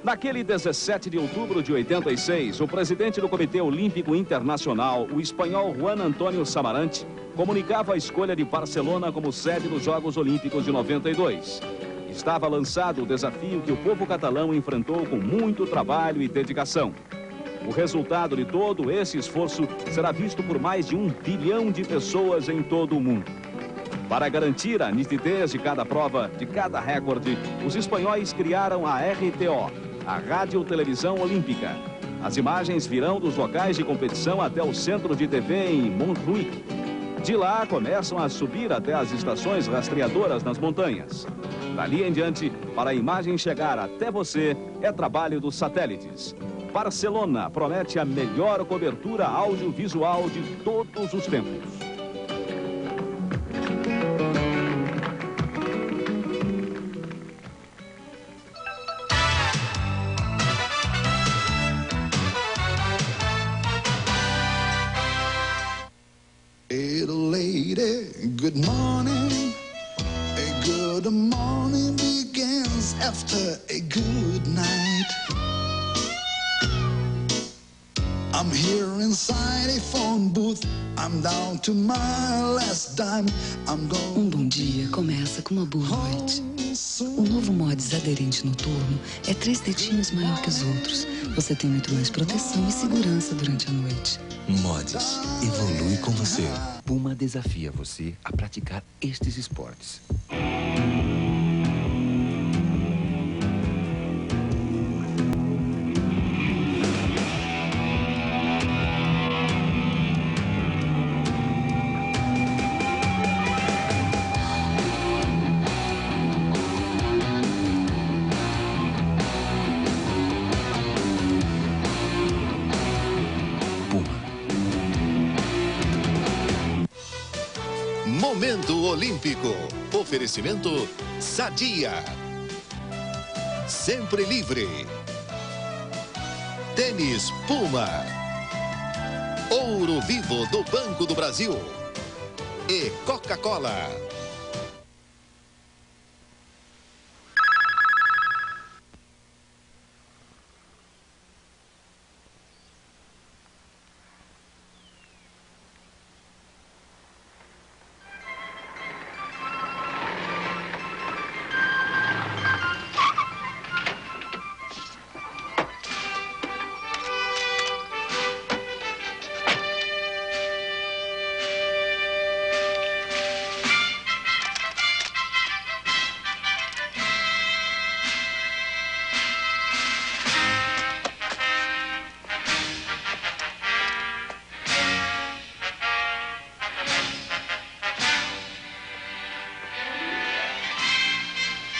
Naquele 17 de outubro de 86, o presidente do Comitê Olímpico Internacional, o espanhol Juan Antonio Samaranch, comunicava a escolha de Barcelona como sede dos Jogos Olímpicos de 92. Estava lançado o desafio que o povo catalão enfrentou com muito trabalho e dedicação. O resultado de todo esse esforço será visto por mais de 1 bilhão de pessoas em todo o mundo. Para garantir a nitidez de cada prova, de cada recorde, os espanhóis criaram a RTO, a Rádio Televisão Olímpica. As imagens virão dos locais de competição até o centro de TV em Montjuïc. De lá, começam a subir até as estações rastreadoras nas montanhas. Dali em diante, para a imagem chegar até você, é trabalho dos satélites. Barcelona promete a melhor cobertura audiovisual de todos os tempos. Little lady, good morning. A good morning begins after a good night. I'm here inside a phone booth. I'm down to my last dime. I'm going. Bom dia começa com uma boa noite. O novo Mods aderente noturno é 3 dedinhos maior que os outros. Você tem muito mais proteção e segurança durante a noite. Mods, evolui com você. Puma desafia você a praticar estes esportes. Momento Olímpico. Oferecimento Sadia. Sempre livre. Tênis Puma. Ouro Vivo do Banco do Brasil. E Coca-Cola.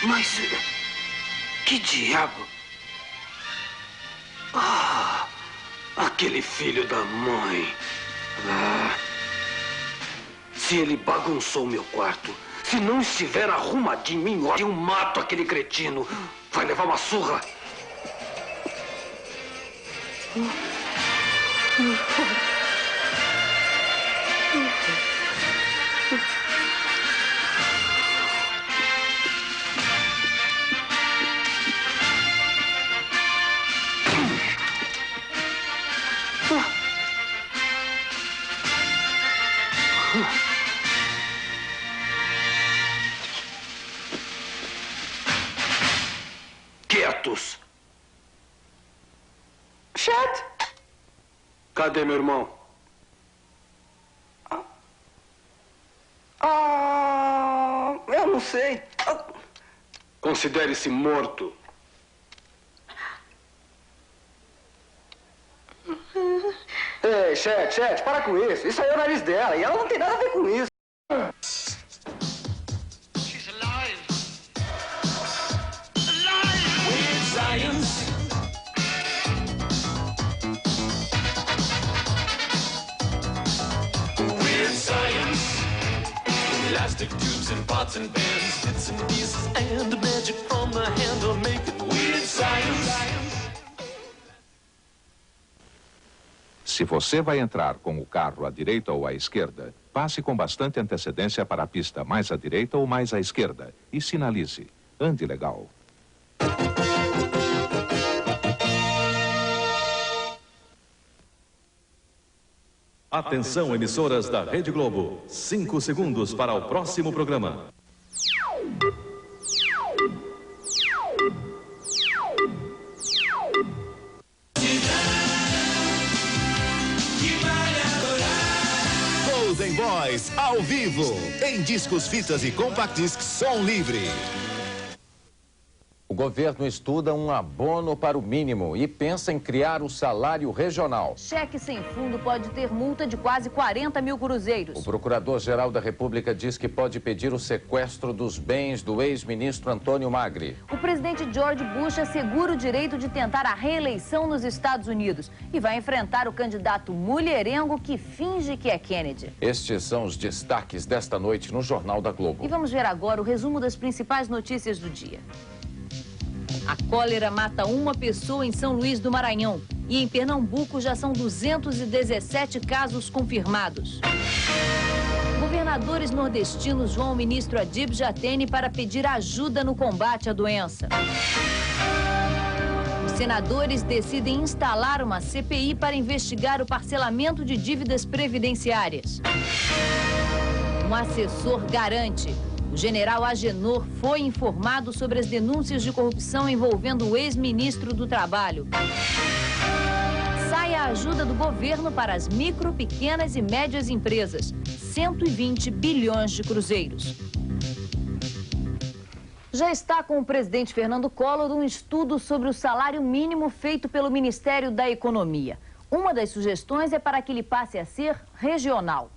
Mas que diabo? Ah, aquele filho da mãe. Se ele bagunçou meu quarto, se não estiver arrumadinho, eu mato aquele cretino. Vai levar uma surra. Quietos. Chet? Cadê meu irmão? Eu não sei. Considere-se morto. Ei, Chet, para com isso. Isso aí é o nariz dela e ela não tem nada a ver com isso. She's alive. Alive! Weird science. Weird science. Elastic tubes and pots and pans, bits and pieces and magic from the handle make it weird science. Se você vai entrar com o carro à direita ou à esquerda, passe com bastante antecedência para a pista mais à direita ou mais à esquerda e sinalize. Ande legal. Atenção, emissoras da Rede Globo. 5 segundos para o próximo programa. Golden Boys, ao vivo, em discos, fitas e compact disc som livre. O governo estuda um abono para o mínimo e pensa em criar o salário regional. Cheque sem fundo pode ter multa de quase 40 mil cruzeiros. O procurador-geral da República diz que pode pedir o sequestro dos bens do ex-ministro Antônio Magri. O presidente George Bush assegura o direito de tentar a reeleição nos Estados Unidos e vai enfrentar o candidato mulherengo que finge que é Kennedy. Estes são os destaques desta noite no Jornal da Globo. E vamos ver agora o resumo das principais notícias do dia. A cólera mata uma pessoa em São Luís do Maranhão. E em Pernambuco já são 217 casos confirmados. Governadores nordestinos vão ao ministro Adib Jatene para pedir ajuda no combate à doença. Os senadores decidem instalar uma CPI para investigar o parcelamento de dívidas previdenciárias. Um assessor garante: o general Agenor foi informado sobre as denúncias de corrupção envolvendo o ex-ministro do Trabalho. Sai a ajuda do governo para as micro, pequenas e médias empresas. 120 bilhões de cruzeiros. Já está com o presidente Fernando Collor um estudo sobre o salário mínimo feito pelo Ministério da Economia. Uma das sugestões é para que ele passe a ser regional.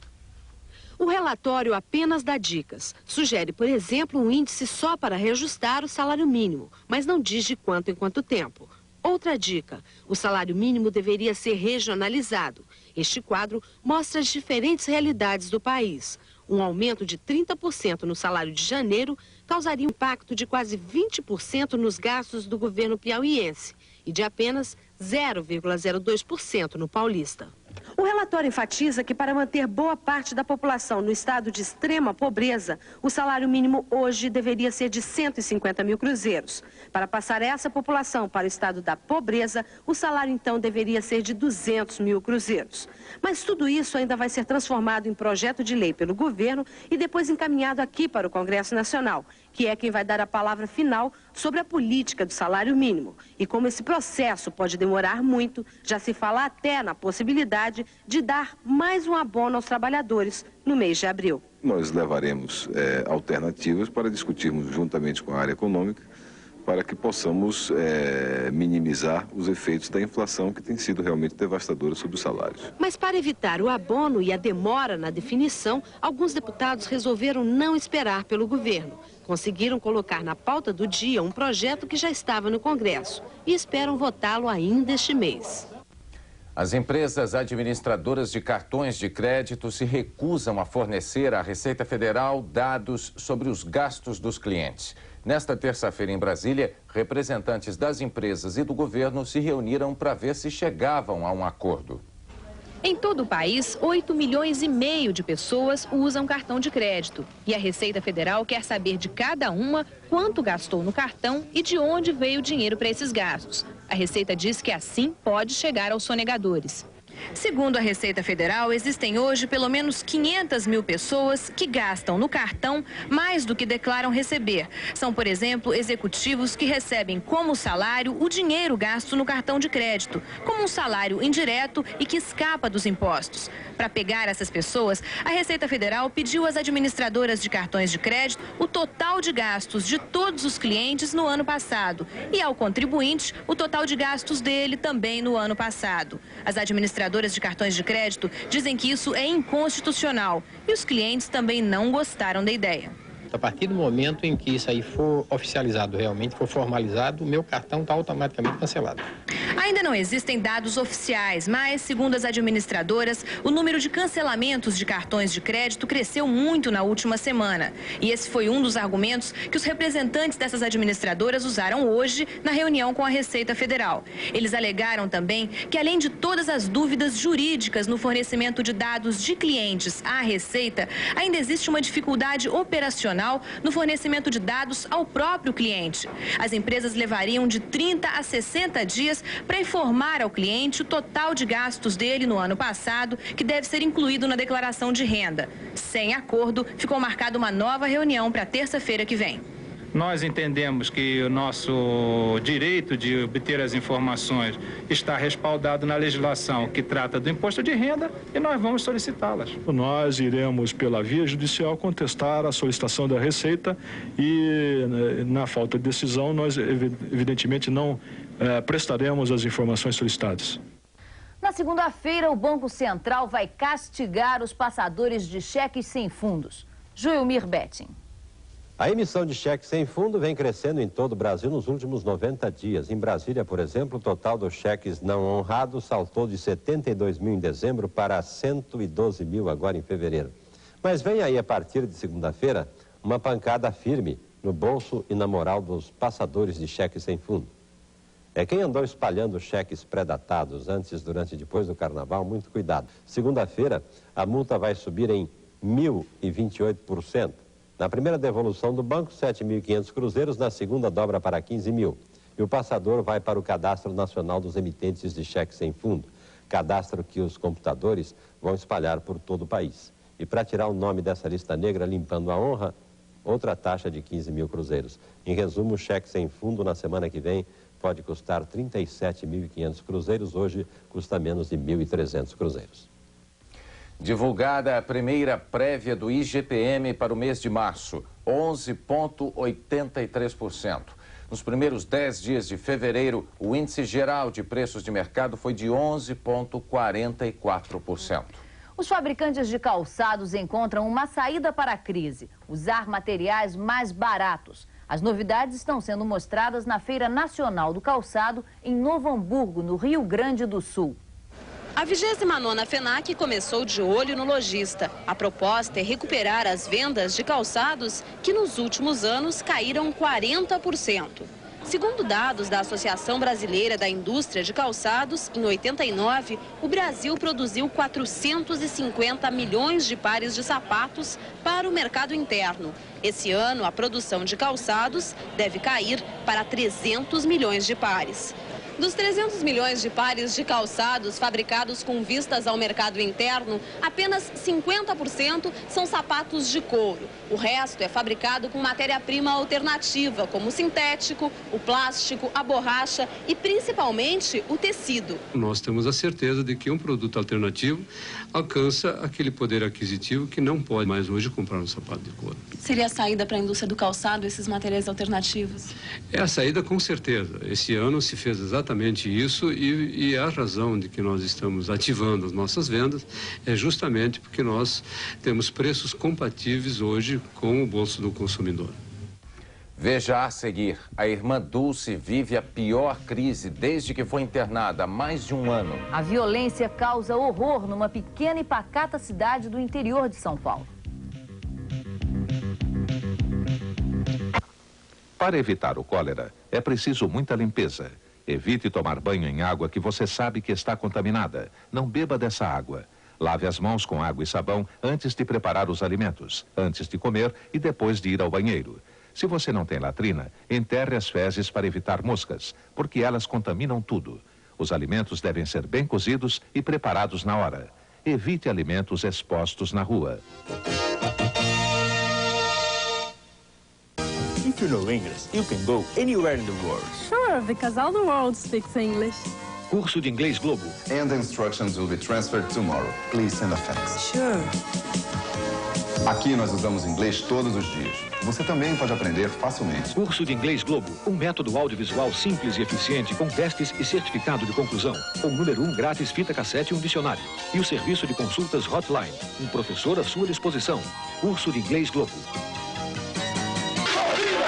O relatório apenas dá dicas. Sugere, por exemplo, um índice só para reajustar o salário mínimo, mas não diz de quanto em quanto tempo. Outra dica: o salário mínimo deveria ser regionalizado. Este quadro mostra as diferentes realidades do país. Um aumento de 30% no salário de janeiro causaria um impacto de quase 20% nos gastos do governo piauiense e de apenas 0,02% no paulista. O relatório enfatiza que para manter boa parte da população no estado de extrema pobreza, o salário mínimo hoje deveria ser de 150 mil cruzeiros. Para passar essa população para o estado da pobreza, o salário então deveria ser de 200 mil cruzeiros. Mas tudo isso ainda vai ser transformado em projeto de lei pelo governo e depois encaminhado aqui para o Congresso Nacional, que é quem vai dar a palavra final sobre a política do salário mínimo. E como esse processo pode demorar muito, já se fala até na possibilidade de dar mais um abono aos trabalhadores no mês de abril. Nós levaremos alternativas para discutirmos juntamente com a área econômica para que possamos minimizar os efeitos da inflação que tem sido realmente devastadora sobre os salários. Mas para evitar o abono e a demora na definição, alguns deputados resolveram não esperar pelo governo. Conseguiram colocar na pauta do dia um projeto que já estava no Congresso e esperam votá-lo ainda este mês. As empresas administradoras de cartões de crédito se recusam a fornecer à Receita Federal dados sobre os gastos dos clientes. Nesta terça-feira, em Brasília, representantes das empresas e do governo se reuniram para ver se chegavam a um acordo. Em todo o país, 8,5 milhões de pessoas usam cartão de crédito. E a Receita Federal quer saber de cada uma quanto gastou no cartão e de onde veio o dinheiro para esses gastos. A Receita diz que assim pode chegar aos sonegadores. Segundo a Receita Federal, existem hoje pelo menos 500 mil pessoas que gastam no cartão mais do que declaram receber. São, por exemplo, executivos que recebem como salário o dinheiro gasto no cartão de crédito, como um salário indireto e que escapa dos impostos. Para pegar essas pessoas, a Receita Federal pediu às administradoras de cartões de crédito o total de gastos de todos os clientes no ano passado e ao contribuinte o total de gastos dele também no ano passado. As administradoras de cartões de crédito dizem que isso é inconstitucional e os clientes também não gostaram da ideia. A partir do momento em que isso aí for oficializado realmente, for formalizado, o meu cartão está automaticamente cancelado. Ainda não existem dados oficiais, mas, segundo as administradoras, o número de cancelamentos de cartões de crédito cresceu muito na última semana. E esse foi um dos argumentos que os representantes dessas administradoras usaram hoje na reunião com a Receita Federal. Eles alegaram também que, além de todas as dúvidas jurídicas no fornecimento de dados de clientes à Receita, ainda existe uma dificuldade operacional internacional no fornecimento de dados ao próprio cliente. As empresas levariam de 30 a 60 dias para informar ao cliente o total de gastos dele no ano passado, que deve ser incluído na declaração de renda. Sem acordo, ficou marcada uma nova reunião para terça-feira que vem. Nós entendemos que o nosso direito de obter as informações está respaldado na legislação que trata do imposto de renda e nós vamos solicitá-las. Nós iremos, pela via judicial, contestar a solicitação da Receita e, na falta de decisão, nós, evidentemente, não prestaremos as informações solicitadas. Na segunda-feira, o Banco Central vai castigar os passadores de cheques sem fundos. Joelmir Betting. A emissão de cheques sem fundo vem crescendo em todo o Brasil nos últimos 90 dias. Em Brasília, por exemplo, o total dos cheques não honrados saltou de 72 mil em dezembro para 112 mil agora em fevereiro. Mas vem aí, a partir de segunda-feira, uma pancada firme no bolso e na moral dos passadores de cheques sem fundo. É quem andou espalhando cheques pré-datados antes, durante e depois do Carnaval, muito cuidado. Segunda-feira, a multa vai subir em 1.028%. Na primeira devolução do banco, 7.500 cruzeiros, na segunda dobra para 15 mil. E o passador vai para o Cadastro Nacional dos Emitentes de Cheques Sem Fundo, cadastro que os computadores vão espalhar por todo o país. E para tirar o nome dessa lista negra, limpando a honra, outra taxa de 15 mil cruzeiros. Em resumo, o cheque sem fundo na semana que vem pode custar 37.500 cruzeiros, hoje custa menos de 1.300 cruzeiros. Divulgada a primeira prévia do IGPM para o mês de março, 11,83%. Nos primeiros 10 dias de fevereiro, o índice geral de preços de mercado foi de 11,44%. Os fabricantes de calçados encontram uma saída para a crise: usar materiais mais baratos. As novidades estão sendo mostradas na Feira Nacional do Calçado, em Novo Hamburgo, no Rio Grande do Sul. A 29ª FENAC começou de olho no lojista. A proposta é recuperar as vendas de calçados que nos últimos anos caíram 40%. Segundo dados da Associação Brasileira da Indústria de Calçados, em 89, o Brasil produziu 450 milhões de pares de sapatos para o mercado interno. Esse ano, a produção de calçados deve cair para 300 milhões de pares. Dos 300 milhões de pares de calçados fabricados com vistas ao mercado interno, apenas 50% são sapatos de couro. O resto é fabricado com matéria-prima alternativa, como o sintético, o plástico, a borracha e principalmente o tecido. Nós temos a certeza de que um produto alternativo alcança aquele poder aquisitivo que não pode mais hoje comprar um sapato de couro. Seria a saída para a indústria do calçado, esses materiais alternativos? É a saída, com certeza. Esse ano se fez exatamente isso e a razão de que nós estamos ativando as nossas vendas é justamente porque nós temos preços compatíveis hoje com o bolso do consumidor. Veja a seguir, a irmã Dulce vive a pior crise desde que foi internada há mais de um ano. A violência causa horror numa pequena e pacata cidade do interior de São Paulo. Para evitar o cólera, é preciso muita limpeza. Evite tomar banho em água que você sabe que está contaminada. Não beba dessa água. Lave as mãos com água e sabão antes de preparar os alimentos, antes de comer e depois de ir ao banheiro. Se você não tem latrina, enterre as fezes para evitar moscas, porque elas contaminam tudo. Os alimentos devem ser bem cozidos e preparados na hora. Evite alimentos expostos na rua. If you know English, you can go anywhere in the world. Sure, because all the world speaks English. Curso de Inglês Globo. And the instructions will be transferred tomorrow. Please send a fax. Sure. Aqui nós usamos inglês todos os dias. Você também pode aprender facilmente. Curso de Inglês Globo. Um método audiovisual simples e eficiente com testes e certificado de conclusão. Com número 1 grátis, fita cassete e um dicionário. E o serviço de consultas Hotline. Um professor à sua disposição. Curso de Inglês Globo.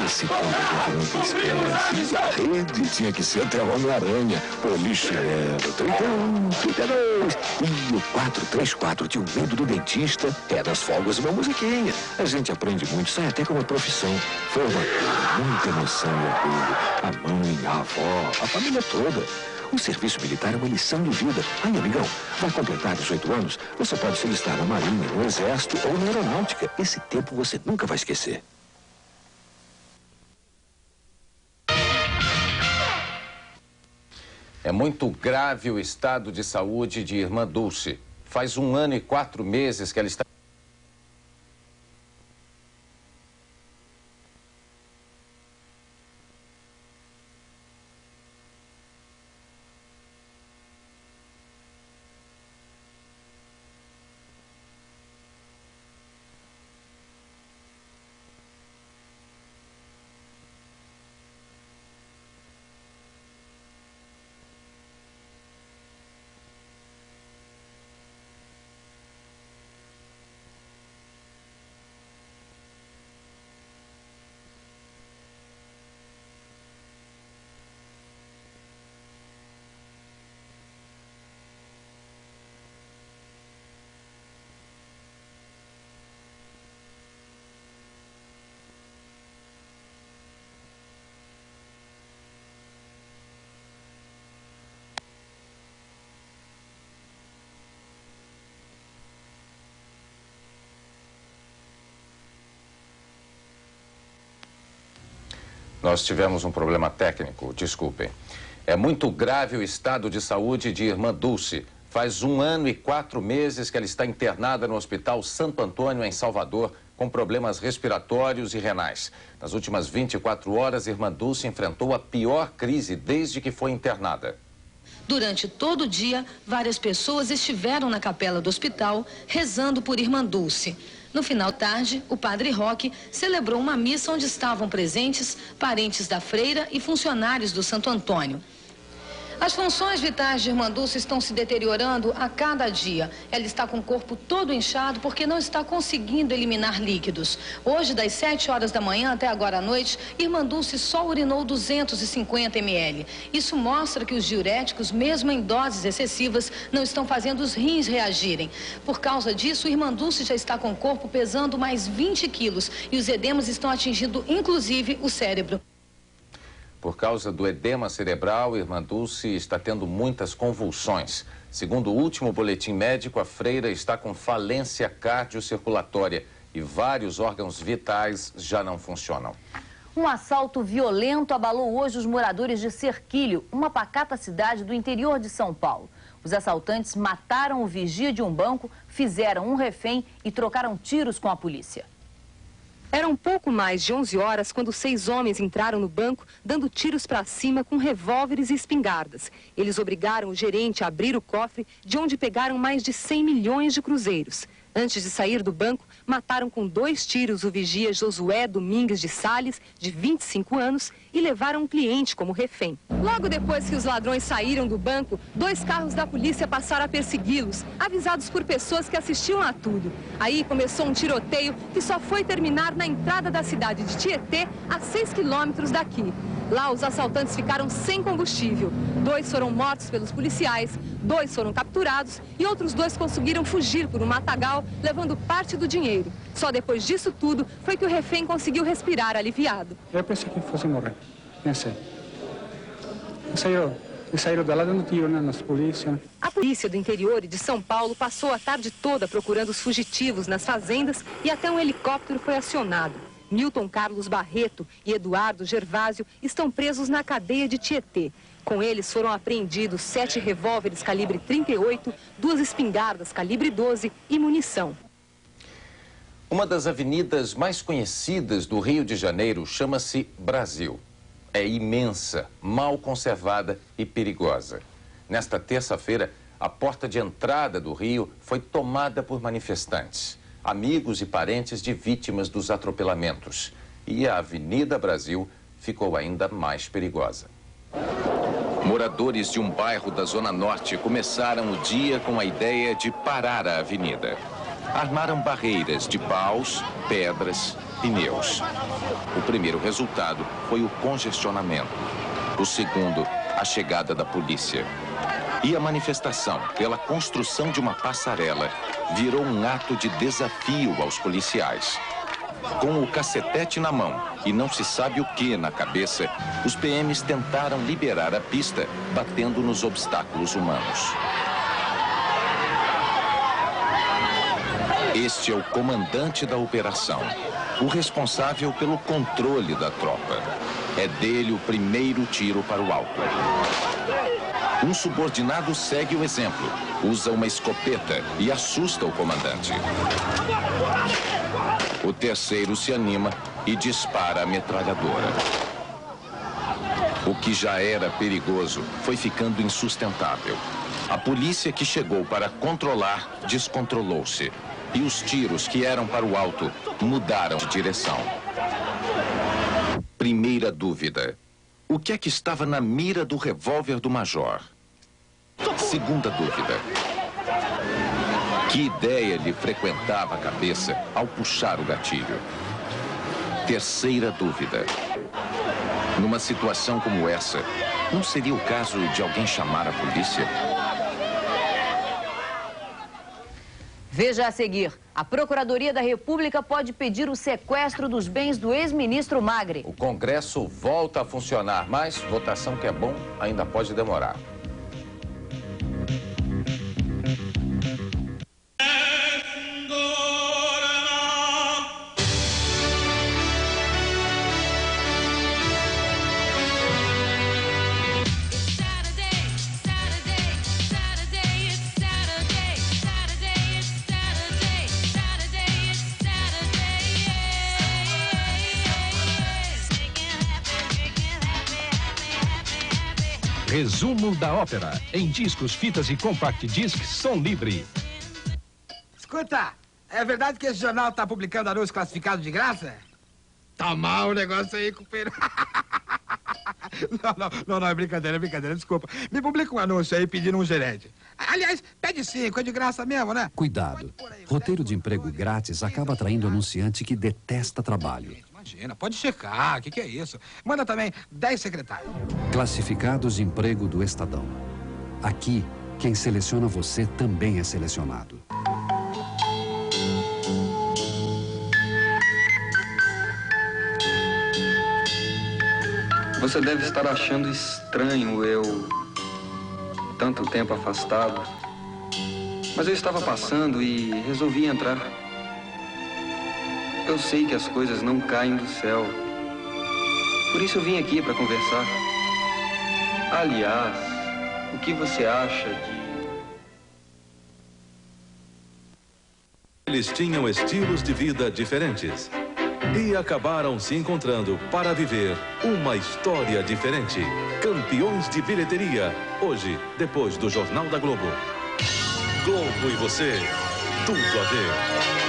Esse ponto de esquece. A rede tinha que ser até Homem-Aranha. O lixo era 31, 32. E o 434 tinha o medo do dentista. É das folgas uma musiquinha. A gente aprende muito, sai até com uma profissão. Formatura, muita emoção e orgulho. A mãe, a avó, a família toda. O serviço militar é uma lição de vida. Aí, amigão, vai completar 18 anos, você pode se alistar na Marinha, no Exército ou na Aeronáutica. Esse tempo você nunca vai esquecer. É muito grave o estado de saúde de Irmã Dulce. Faz 1 ano e 4 meses que ela está... Nós tivemos um problema técnico, desculpem. É muito grave o estado de saúde de Irmã Dulce. Faz 1 ano e 4 meses que ela está internada no Hospital Santo Antônio, em Salvador, com problemas respiratórios e renais. Nas últimas 24 horas, Irmã Dulce enfrentou a pior crise desde que foi internada. Durante todo o dia, várias pessoas estiveram na capela do hospital rezando por Irmã Dulce. No final da tarde, o padre Roque celebrou uma missa onde estavam presentes parentes da freira e funcionários do Santo Antônio. As funções vitais de Irmã Dulce estão se deteriorando a cada dia. Ela está com o corpo todo inchado porque não está conseguindo eliminar líquidos. Hoje, das 7 horas da manhã até agora à noite, Irmã Dulce só urinou 250 ml. Isso mostra que os diuréticos, mesmo em doses excessivas, não estão fazendo os rins reagirem. Por causa disso, Irmã Dulce já está com o corpo pesando mais 20 quilos e os edemas estão atingindo, inclusive, o cérebro. Por causa do edema cerebral, Irmã Dulce está tendo muitas convulsões. Segundo o último boletim médico, a freira está com falência cardiocirculatória e vários órgãos vitais já não funcionam. Um assalto violento abalou hoje os moradores de Cerquilho, uma pacata cidade do interior de São Paulo. Os assaltantes mataram o vigia de um banco, fizeram um refém e trocaram tiros com a polícia. Eram pouco mais de 11 horas quando 6 homens entraram no banco, dando tiros para cima com revólveres e espingardas. Eles obrigaram o gerente a abrir o cofre, de onde pegaram mais de 100 milhões de cruzeiros. Antes de sair do banco, mataram com 2 tiros o vigia Josué Domingues de Sales, de 25 anos, e levaram um cliente como refém. Logo depois que os ladrões saíram do banco, 2 carros da polícia passaram a persegui-los, avisados por pessoas que assistiam a tudo. Aí começou um tiroteio que só foi terminar na entrada da cidade de Tietê, a 6 quilômetros daqui. Lá, os assaltantes ficaram sem combustível. 2 foram mortos pelos policiais, 2 foram capturados e outros 2 conseguiram fugir por um matagal, levando parte do dinheiro. Só depois disso tudo foi que o refém conseguiu respirar aliviado. Eu pensei que fosse morrer, pensei. Saíram da lá dando tiro nas polícias. A polícia do interior e de São Paulo passou a tarde toda procurando os fugitivos nas fazendas e até um helicóptero foi acionado. Newton Carlos Barreto e Eduardo Gervásio estão presos na cadeia de Tietê. Com eles foram apreendidos 7 revólveres calibre 38, 2 espingardas calibre 12 e munição. Uma das avenidas mais conhecidas do Rio de Janeiro chama-se Brasil. É imensa, mal conservada e perigosa. Nesta terça-feira, a porta de entrada do Rio foi tomada por manifestantes, amigos e parentes de vítimas dos atropelamentos. E a Avenida Brasil ficou ainda mais perigosa. Moradores de um bairro da Zona Norte começaram o dia com a ideia de parar a avenida. Armaram barreiras de paus, pedras, pneus. O primeiro resultado foi o congestionamento. O segundo, a chegada da polícia. E a manifestação pela construção de uma passarela virou um ato de desafio aos policiais. Com o cacetete na mão e não se sabe o que na cabeça, os PMs tentaram liberar a pista, batendo nos obstáculos humanos. Este é o comandante da operação, o responsável pelo controle da tropa. É dele o primeiro tiro para o alto. Um subordinado segue o exemplo, usa uma escopeta e assusta o comandante. O terceiro se anima e dispara a metralhadora. O que já era perigoso foi ficando insustentável. A polícia que chegou para controlar descontrolou-se. E os tiros que eram para o alto mudaram de direção. Primeira dúvida. O que é que estava na mira do revólver do major? Segunda dúvida. Que ideia lhe frequentava a cabeça ao puxar o gatilho? Terceira dúvida. Numa situação como essa, não seria o caso de alguém chamar a polícia? Veja a seguir. A Procuradoria da República pode pedir o sequestro dos bens do ex-ministro Magre. O Congresso volta a funcionar, mas votação que é bom ainda pode demorar. Resumo da ópera, em discos, fitas e compact discs, som livre. Escuta, é verdade que esse jornal tá publicando anúncios classificados de graça? Tá mal o negócio aí, companheiro. Não, é brincadeira, desculpa. Me publica um anúncio aí pedindo um gerente. Aliás, pede 5, é de graça mesmo, né? Cuidado. Roteiro de emprego grátis acaba atraindo anunciante que detesta trabalho. Imagina, pode checar, o que é isso? Manda também 10 secretários. Classificados de emprego do Estadão. Aqui, quem seleciona você também é selecionado. Você deve estar achando estranho eu tanto tempo afastado. Mas eu estava passando e resolvi entrar. Eu sei que as coisas não caem do céu. Por isso eu vim aqui para conversar. Aliás, o que você acha de... Eles tinham estilos de vida diferentes e acabaram se encontrando para viver uma história diferente. Campeões de bilheteria, hoje, depois do Jornal da Globo. Globo e você, tudo a ver.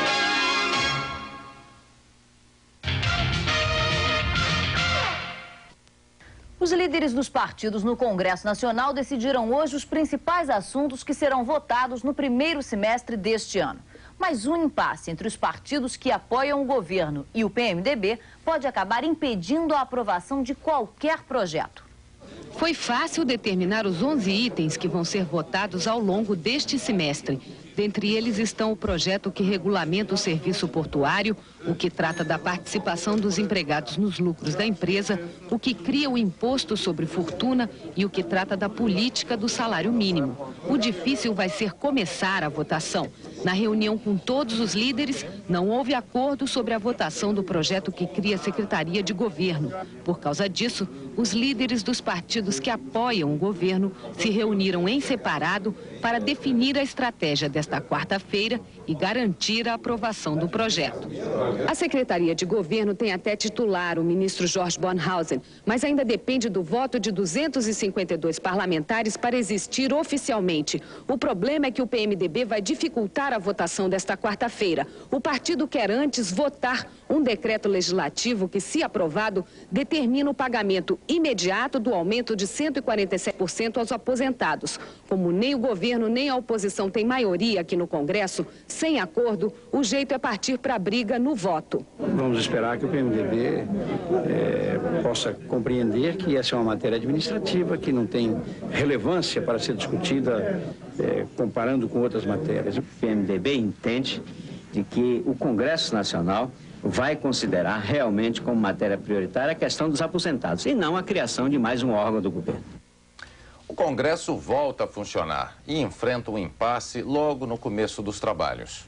Os líderes dos partidos no Congresso Nacional decidiram hoje os principais assuntos que serão votados no primeiro semestre deste ano. Mas um impasse entre os partidos que apoiam o governo e o PMDB pode acabar impedindo a aprovação de qualquer projeto. Foi fácil determinar os 11 itens que vão ser votados ao longo deste semestre. Dentre eles estão o projeto que regulamenta o serviço portuário, o que trata da participação dos empregados nos lucros da empresa, o que cria o imposto sobre fortuna e o que trata da política do salário mínimo. O difícil vai ser começar a votação. Na reunião com todos os líderes, não houve acordo sobre a votação do projeto que cria a Secretaria de Governo. Por causa disso, os líderes dos partidos que apoiam o governo se reuniram em separado para definir a estratégia desta quarta-feira e garantir a aprovação do projeto. A Secretaria de Governo tem até titular, o ministro Jorge Bornhausen, mas ainda depende do voto de 252 parlamentares para existir oficialmente. O problema é que o PMDB vai dificultar a votação desta quarta-feira. O partido quer antes votar um decreto legislativo que, se aprovado, determina o pagamento imediato do aumento de 147% aos aposentados. Como nem o governo nem a oposição têm maioria aqui no Congresso, sem acordo, o jeito é partir para a briga no voto. Vamos esperar que o PMDB possa compreender que essa é uma matéria administrativa que não tem relevância para ser discutida comparando com outras matérias. O PMDB entende de que o Congresso Nacional vai considerar realmente como matéria prioritária a questão dos aposentados e não a criação de mais um órgão do governo. O Congresso volta a funcionar e enfrenta um impasse logo no começo dos trabalhos.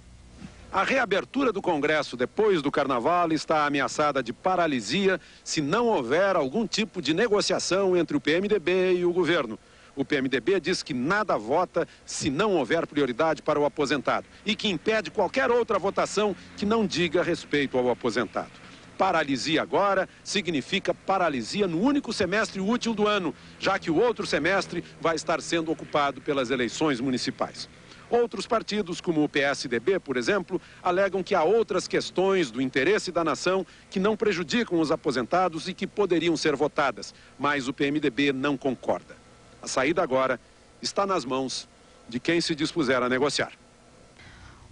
A reabertura do Congresso depois do Carnaval está ameaçada de paralisia se não houver algum tipo de negociação entre o PMDB e o governo. O PMDB diz que nada vota se não houver prioridade para o aposentado e que impede qualquer outra votação que não diga respeito ao aposentado. Paralisia agora significa paralisia no único semestre útil do ano, já que o outro semestre vai estar sendo ocupado pelas eleições municipais. Outros partidos, como o PSDB, por exemplo, alegam que há outras questões do interesse da nação que não prejudicam os aposentados e que poderiam ser votadas, mas o PMDB não concorda. A saída agora está nas mãos de quem se dispuser a negociar.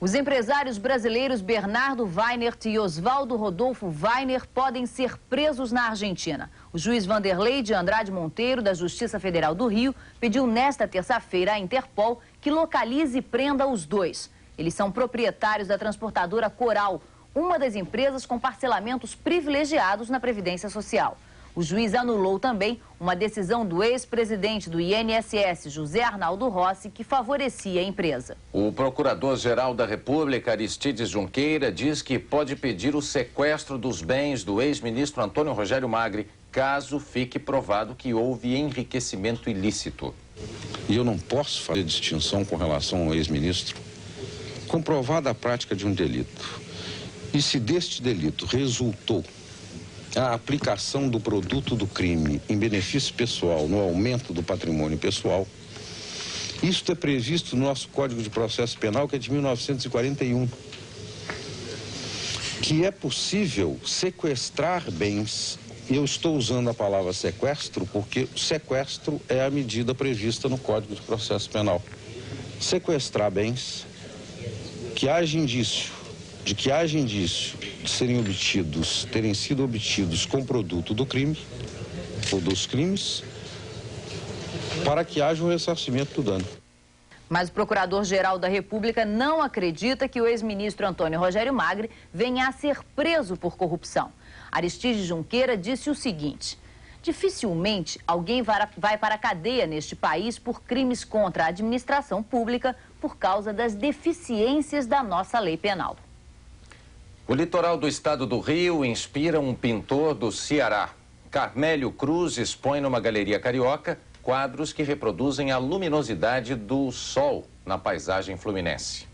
Os empresários brasileiros Bernardo Weinert e Oswaldo Rodolfo Weiner podem ser presos na Argentina. O juiz Vanderlei de Andrade Monteiro, da Justiça Federal do Rio, pediu nesta terça-feira à Interpol que localize e prenda os dois. Eles são proprietários da transportadora Coral, uma das empresas com parcelamentos privilegiados na Previdência Social. O juiz anulou também uma decisão do ex-presidente do INSS, José Arnaldo Rossi, que favorecia a empresa. O Procurador-Geral da República, Aristides Junqueira, diz que pode pedir o sequestro dos bens do ex-ministro Antônio Rogério Magri, caso fique provado que houve enriquecimento ilícito. E eu não posso fazer distinção com relação ao ex-ministro. Comprovada a prática de um delito, e se deste delito resultou a aplicação do produto do crime em benefício pessoal, no aumento do patrimônio pessoal, isso é previsto no nosso Código de Processo Penal, que é de 1941, que é possível sequestrar bens. Eu estou usando a palavra sequestro porque o sequestro é a medida prevista no Código de Processo Penal. Sequestrar bens que haja indício de terem sido obtidos com produto do crime ou dos crimes, para que haja o ressarcimento do dano. Mas o Procurador-Geral da República não acredita que o ex-ministro Antônio Rogério Magri venha a ser preso por corrupção. Aristides Junqueira disse o seguinte: dificilmente alguém vai para a cadeia neste país por crimes contra a administração pública por causa das deficiências da nossa lei penal. O litoral do estado do Rio inspira um pintor do Ceará. Carmélio Cruz expõe numa galeria carioca quadros que reproduzem a luminosidade do sol na paisagem fluminense.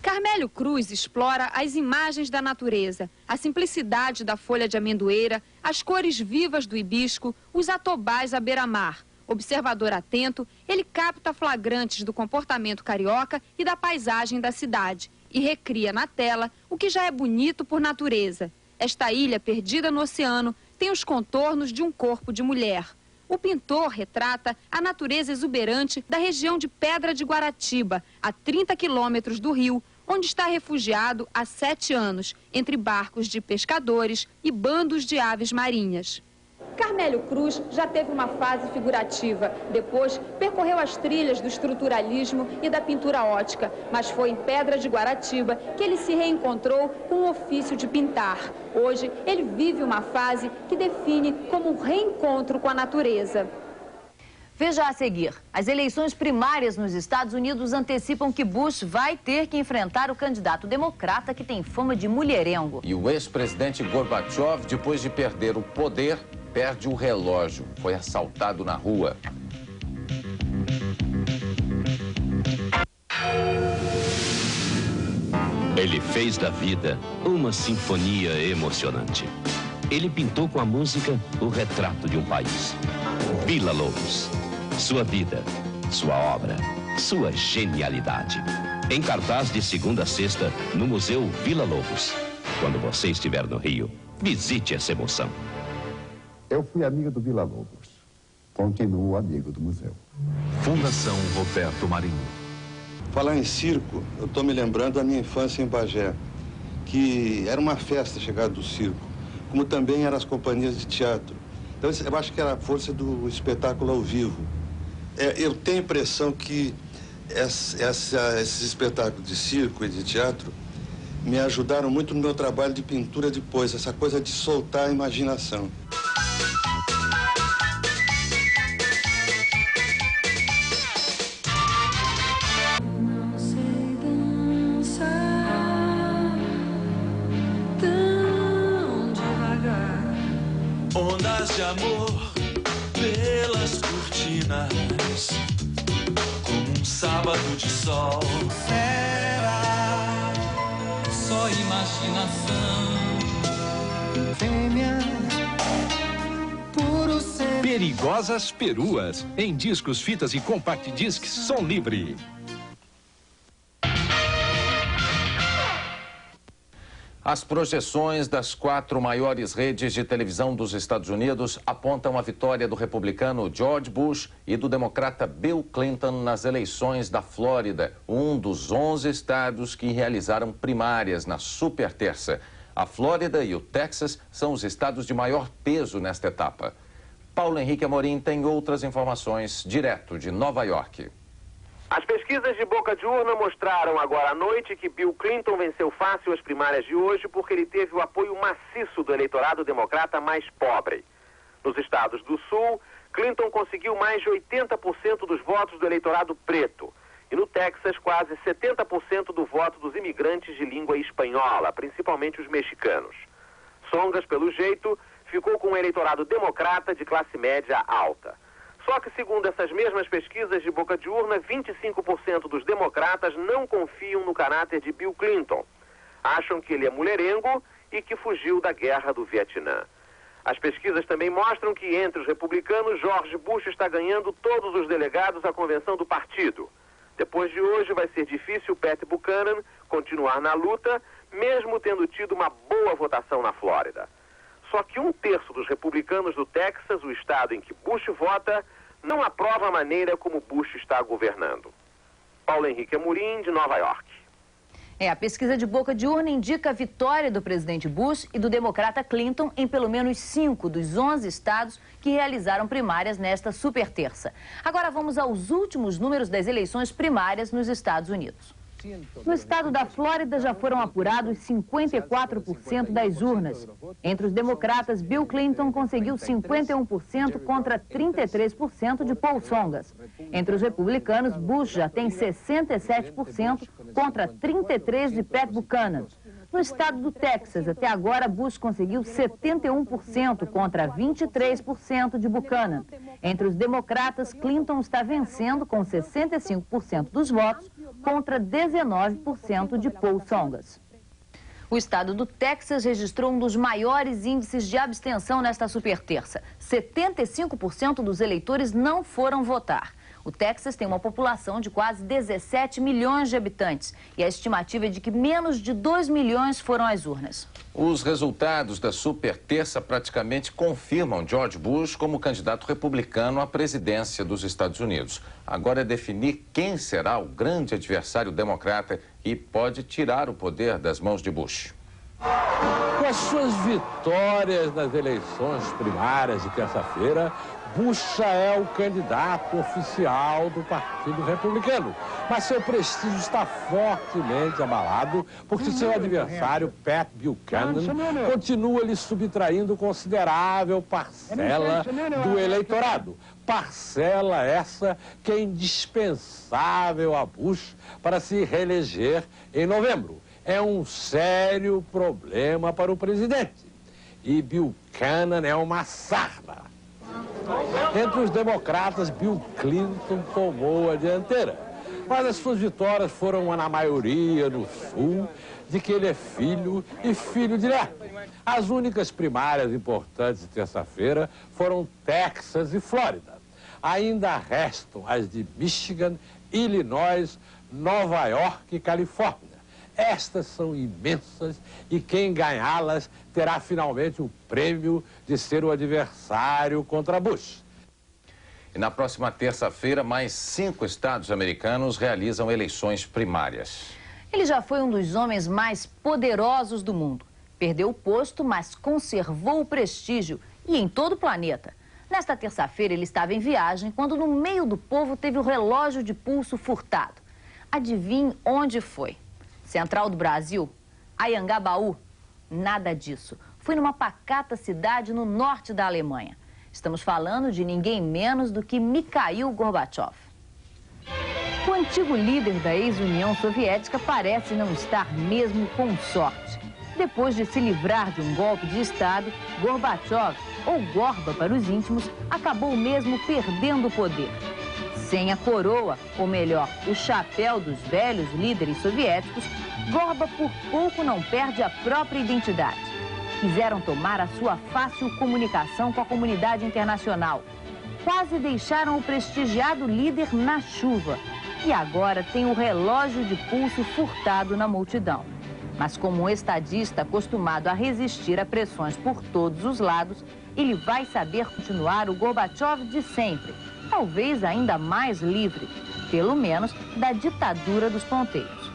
Carmélio Cruz explora as imagens da natureza, a simplicidade da folha de amendoeira, as cores vivas do hibisco, os atobás à beira-mar. Observador atento, ele capta flagrantes do comportamento carioca e da paisagem da cidade e recria na tela o que já é bonito por natureza. Esta ilha perdida no oceano tem os contornos de um corpo de mulher. O pintor retrata a natureza exuberante da região de Pedra de Guaratiba, a 30 quilômetros do rio, onde está refugiado há 7 anos, entre barcos de pescadores e bandos de aves marinhas. Carmélio Cruz já teve uma fase figurativa. Depois, percorreu as trilhas do estruturalismo e da pintura ótica. Mas foi em Pedra de Guaratiba que ele se reencontrou com o ofício de pintar. Hoje, ele vive uma fase que define como um reencontro com a natureza. Veja a seguir, as eleições primárias nos Estados Unidos antecipam que Bush vai ter que enfrentar o candidato democrata que tem fama de mulherengo. E o ex-presidente Gorbachev, depois de perder o poder, perde o relógio. Foi assaltado na rua. Ele fez da vida uma sinfonia emocionante. Ele pintou com a música o retrato de um país. Villa-Lobos. Sua vida, sua obra, sua genialidade. Em cartaz de segunda a sexta, no Museu Villa-Lobos. Quando você estiver no Rio, visite essa emoção. Eu fui amigo do Villa-Lobos. Continuo amigo do museu. Fundação Roberto Marinho. Falar em circo, eu estou me lembrando da minha infância em Bagé, que era uma festa a chegada do circo, como também eram as companhias de teatro. Então, eu acho que era a força do espetáculo ao vivo. Eu tenho a impressão que esses espetáculos de circo e de teatro me ajudaram muito no meu trabalho de pintura depois, essa coisa de soltar a imaginação. Ondas de amor pelas cortinas luz, como um sábado de sol. Era só imaginação. Fêmea, puro ser. Perigosas peruas. Em discos, fitas e compact discs, som livre. As projeções das 4 maiores redes de televisão dos Estados Unidos apontam a vitória do republicano George Bush e do democrata Bill Clinton nas eleições da Flórida, um dos 11 estados que realizaram primárias na super terça. A Flórida e o Texas são os estados de maior peso nesta etapa. Paulo Henrique Amorim tem outras informações direto de Nova York. As pesquisas de boca de urna mostraram agora à noite que Bill Clinton venceu fácil as primárias de hoje porque ele teve o apoio maciço do eleitorado democrata mais pobre. Nos estados do Sul, Clinton conseguiu mais de 80% dos votos do eleitorado preto. E no Texas, quase 70% do voto dos imigrantes de língua espanhola, principalmente os mexicanos. Songas, pelo jeito, ficou com um eleitorado democrata de classe média alta. Só que, segundo essas mesmas pesquisas de boca de urna, 25% dos democratas não confiam no caráter de Bill Clinton. Acham que ele é mulherengo e que fugiu da guerra do Vietnã. As pesquisas também mostram que, entre os republicanos, George Bush está ganhando todos os delegados à convenção do partido. Depois de hoje, vai ser difícil Pat Buchanan continuar na luta, mesmo tendo tido uma boa votação na Flórida. Só que 1/3 dos republicanos do Texas, o estado em que Bush vota, não aprova a maneira como Bush está governando. Paulo Henrique Amorim, de Nova York. A pesquisa de boca de urna indica a vitória do presidente Bush e do democrata Clinton em pelo menos 5 dos 11 estados que realizaram primárias nesta super terça. Agora vamos aos últimos números das eleições primárias nos Estados Unidos. No estado da Flórida já foram apurados 54% das urnas. Entre os democratas, Bill Clinton conseguiu 51% contra 33% de Paul Songas. Entre os republicanos, Bush já tem 67% contra 33% de Pat Buchanan. No estado do Texas, até agora, Bush conseguiu 71% contra 23% de Buchanan. Entre os democratas, Clinton está vencendo com 65% dos votos contra 19% de Paul Songas. O estado do Texas registrou um dos maiores índices de abstenção nesta superterça. 75% dos eleitores não foram votar. O Texas tem uma população de quase 17 milhões de habitantes e a estimativa é de que menos de 2 milhões foram às urnas. Os resultados da super terça praticamente confirmam George Bush como candidato republicano à presidência dos Estados Unidos. Agora é definir quem será o grande adversário democrata e pode tirar o poder das mãos de Bush. Com as suas vitórias nas eleições primárias de terça-feira, Bush já é o candidato oficial do Partido Republicano. Mas seu prestígio está fortemente abalado porque seu adversário, Pat Buchanan, continua lhe subtraindo considerável parcela do eleitorado. Parcela essa que é indispensável a Bush para se reeleger em novembro. É um sério problema para o presidente. E Buchanan é uma sarna. Entre os democratas, Bill Clinton tomou a dianteira. Mas as suas vitórias foram, na maioria, no Sul, de que ele é filho e filho direto. As únicas primárias importantes de terça-feira foram Texas e Flórida. Ainda restam as de Michigan, Illinois, Nova York e Califórnia. Estas são imensas e quem ganhá-las terá finalmente o prêmio de ser o adversário contra Bush. E na próxima terça-feira, mais 5 estados americanos realizam eleições primárias. Ele já foi um dos homens mais poderosos do mundo. Perdeu o posto, mas conservou o prestígio e em todo o planeta. Nesta terça-feira, ele estava em viagem quando, no meio do povo, teve o relógio de pulso furtado. Adivinhe onde foi? Central do Brasil? Ayangabaú? Nada disso. Foi numa pacata cidade no norte da Alemanha. Estamos falando de ninguém menos do que Mikhail Gorbachev. O antigo líder da ex-União Soviética parece não estar mesmo com sorte. Depois de se livrar de um golpe de Estado, Gorbachev, ou Gorba para os íntimos, acabou mesmo perdendo o poder. Sem a coroa, ou melhor, o chapéu dos velhos líderes soviéticos, Gorba por pouco não perde a própria identidade. Quiseram tomar a sua fácil comunicação com a comunidade internacional. Quase deixaram o prestigiado líder na chuva. E agora tem o relógio de pulso furtado na multidão. Mas como um estadista acostumado a resistir a pressões por todos os lados, ele vai saber continuar o Gorbachev de sempre, talvez ainda mais livre, pelo menos da ditadura dos ponteiros.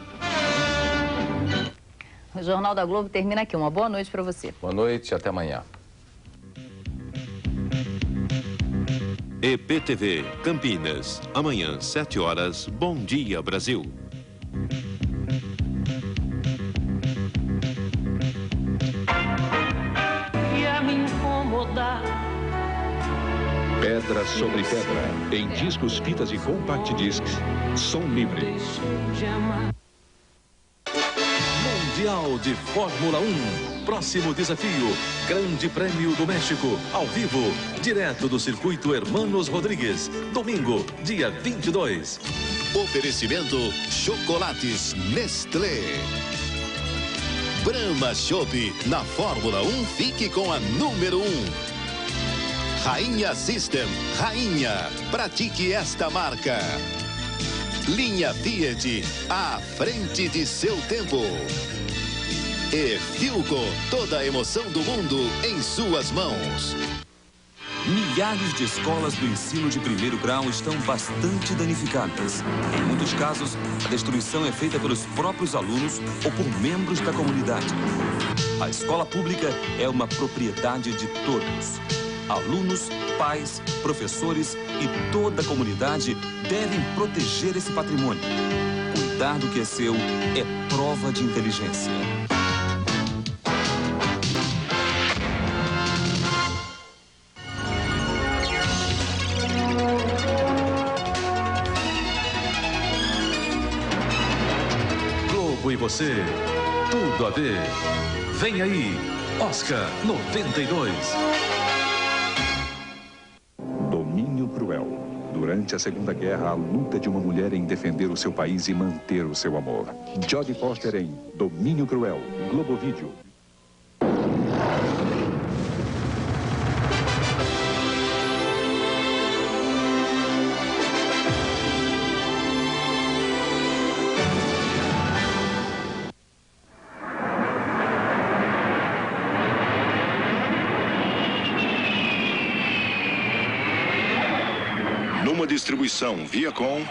O Jornal da Globo termina aqui. Uma boa noite para você. Boa noite, até amanhã. EPTV Campinas, amanhã, 7 horas. Bom dia, Brasil. Ia me incomodar. Pedra sobre pedra, em discos, fitas e compact discs. Som livre. Mundial de Fórmula 1. Próximo desafio, Grande Prêmio do México, ao vivo, direto do circuito Hermanos Rodrigues. Domingo, dia 22. Oferecimento Chocolates Nestlé. Brahma Chopp, na Fórmula 1, fique com a número 1. Rainha System, rainha, pratique esta marca. Linha Fiat, à frente de seu tempo. E Philco, toda a emoção do mundo em suas mãos. Milhares de escolas do ensino de primeiro grau estão bastante danificadas. Em muitos casos, a destruição é feita pelos próprios alunos ou por membros da comunidade. A escola pública é uma propriedade de todos. Alunos, pais, professores e toda a comunidade devem proteger esse patrimônio. Cuidar do que é seu é prova de inteligência. Globo e você, tudo a ver. Vem aí, Oscar 92. Domínio cruel. Durante a Segunda Guerra, a luta de uma mulher em defender o seu país e manter o seu amor. Jodie Foster em Domínio Cruel, Globo Vídeo. Distribuição Viacom,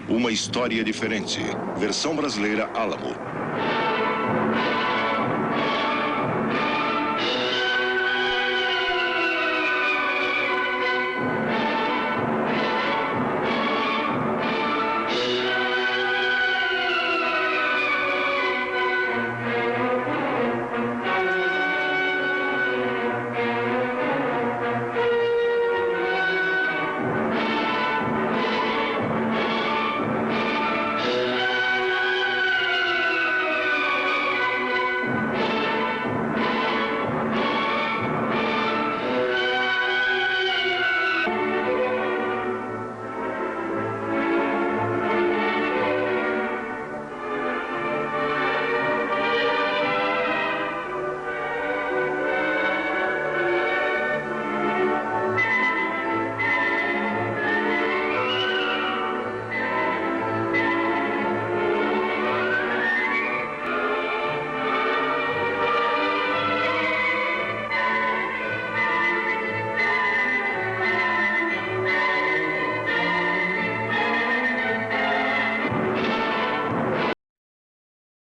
uma história diferente. Versão brasileira Alamo.